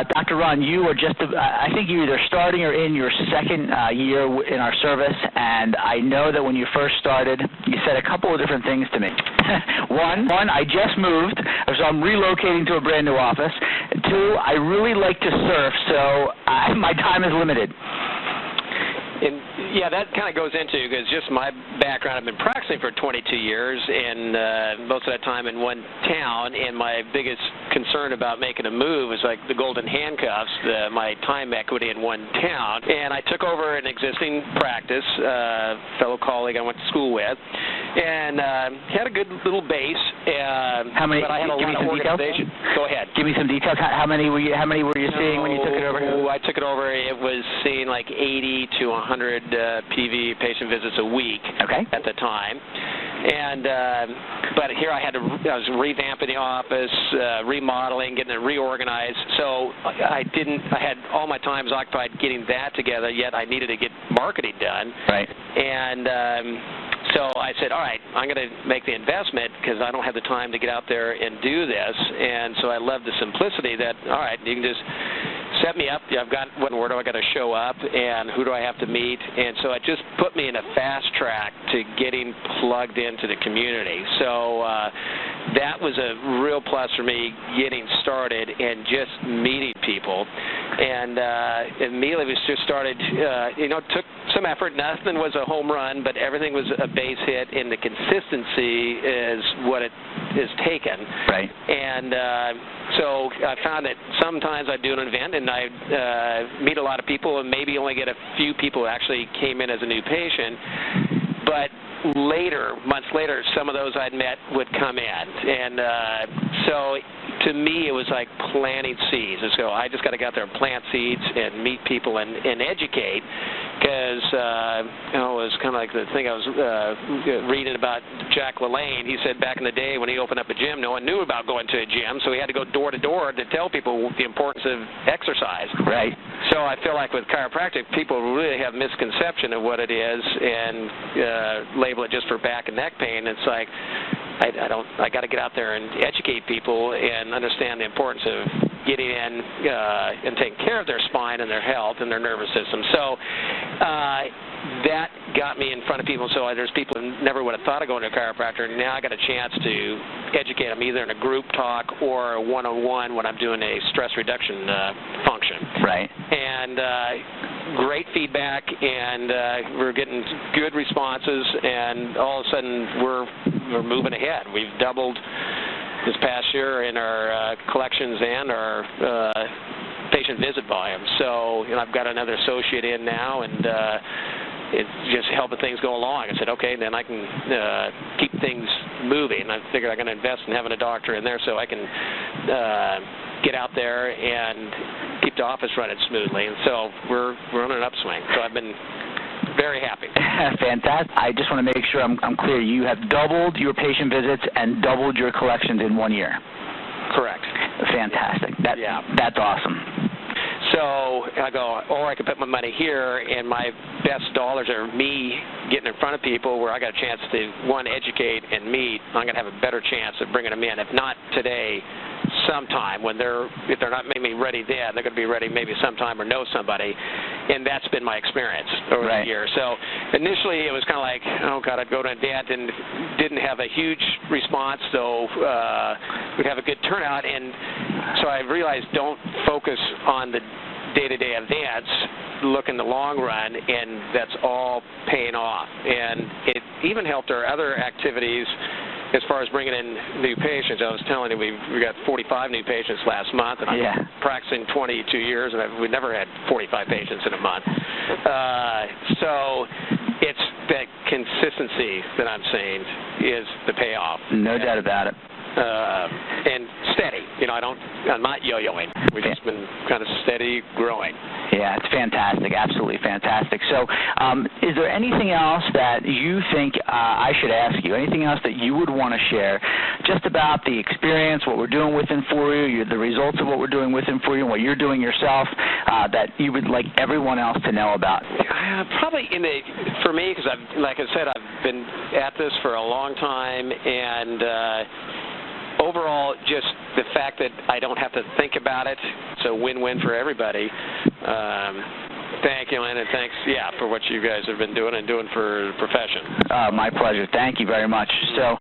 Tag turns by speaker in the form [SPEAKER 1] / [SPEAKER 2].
[SPEAKER 1] Dr. Ron, you are just, I think you're either starting or in your second year in our service, and I know that when you first started, you said a couple of different things to me. One, I just moved, so I'm relocating to a brand new office. Two, I really like to surf, so my time is limited.
[SPEAKER 2] And yeah, that kind of goes into, because just my background, I've been practicing for 22 years, and most of that time in one town, and my biggest concern about making a move was like the golden handcuffs, my time equity in one town. And I took over an existing practice, fellow colleague I went to school with, and had a good little base.
[SPEAKER 1] How many?
[SPEAKER 2] But I had a lot of organization. Go ahead.
[SPEAKER 1] Give me some details. How many were you seeing when you took it over?
[SPEAKER 2] I took it over. It was seeing like 80 to 100 PV patient visits a week at the time. And but here I was revamping the office, remodeling, getting it reorganized. So I had all my time was occupied getting that together, yet I needed to get marketing done. Right. And so I said, all right, I'm going to make the investment because I don't have the time to get out there and do this. And so I love the simplicity that, all right, you can just set me up. I've got where do I got to show up, and who do I have to meet? And so it just put me in a fast track to getting plugged into the community. So that was a real plus for me getting started and just meeting people. And immediately we just started, took some effort. Nothing was a home run, but everything was a base hit, and the consistency is what it is taken. Right. And so I found that sometimes I do an event and I meet a lot of people and maybe only get a few people who actually came in as a new patient, but later, months later, some of those I'd met would come in. And so to me, it was like planting seeds. So I just got to get out there and plant seeds and meet people and educate, because it was kind of like the thing I was reading about Jack LaLanne. He said back in the day when he opened up a gym, no one knew about going to a gym, so he had to go door to door to tell people the importance of exercise. Right. So I feel like with chiropractic, people really have misconception of what it is and label it just for back and neck pain. It's like, I got to get out there and educate people and understand the importance of getting in and taking care of their spine and their health and their nervous system. So that got me in front of people. So there's people who never would have thought of going to a chiropractor, and now I got a chance to educate them either in a group talk or a one-on-one when I'm doing a stress reduction function. Right. And great feedback, and we're getting good responses, and all of a sudden we're moving ahead. We've doubled this past year in our collections and our patient visit volume. So I've got another associate in now, and it's just helping things go along. I said, okay, then I can keep things moving. I figured I'm going to invest in having a doctor in there so I can get out there and keep the office running smoothly. And so we're on an upswing. So I've been very happy. Fantastic. I just want to make sure I'm clear. You have doubled your patient visits and doubled your collections in 1 year. Correct. Fantastic. That's awesome. So I go, or I could put my money here, and my best dollars are me getting in front of people where I got a chance to, one, educate and meet. I'm going to have a better chance of bringing them in. If not today, sometime when if they're not maybe ready then, they're going to be ready maybe sometime or know somebody. And that's been my experience over the years. So initially it was kind of like, oh, God, I'd go to an event and didn't have a huge response, so we'd have a good turnout. And so I realized don't focus on the day-to-day events, look in the long run, and that's all paying off. And it even helped our other activities as far as bringing in new patients. I was telling you, we got 45 new patients last month, and I'm practicing 22 years, and we never had 45 patients in a month. So it's that consistency that I'm saying is the payoff. No doubt about it. And steady. I'm not yo-yoing. We've just been kind of steady growing. Yeah, it's fantastic. Absolutely fantastic. So is there anything else that you think I should ask you, anything else that you would want to share just about the experience, what we're doing with Inforu, the results of what we're doing with Inforu, and what you're doing yourself that you would like everyone else to know about? Probably for me, because like I said, I've been at this for a long time, and overall, just the fact that I don't have to think about it, so win-win for everybody. Thank you, Len, and thanks, for what you guys have been doing and doing for the profession.
[SPEAKER 1] My pleasure. Thank you very much. So.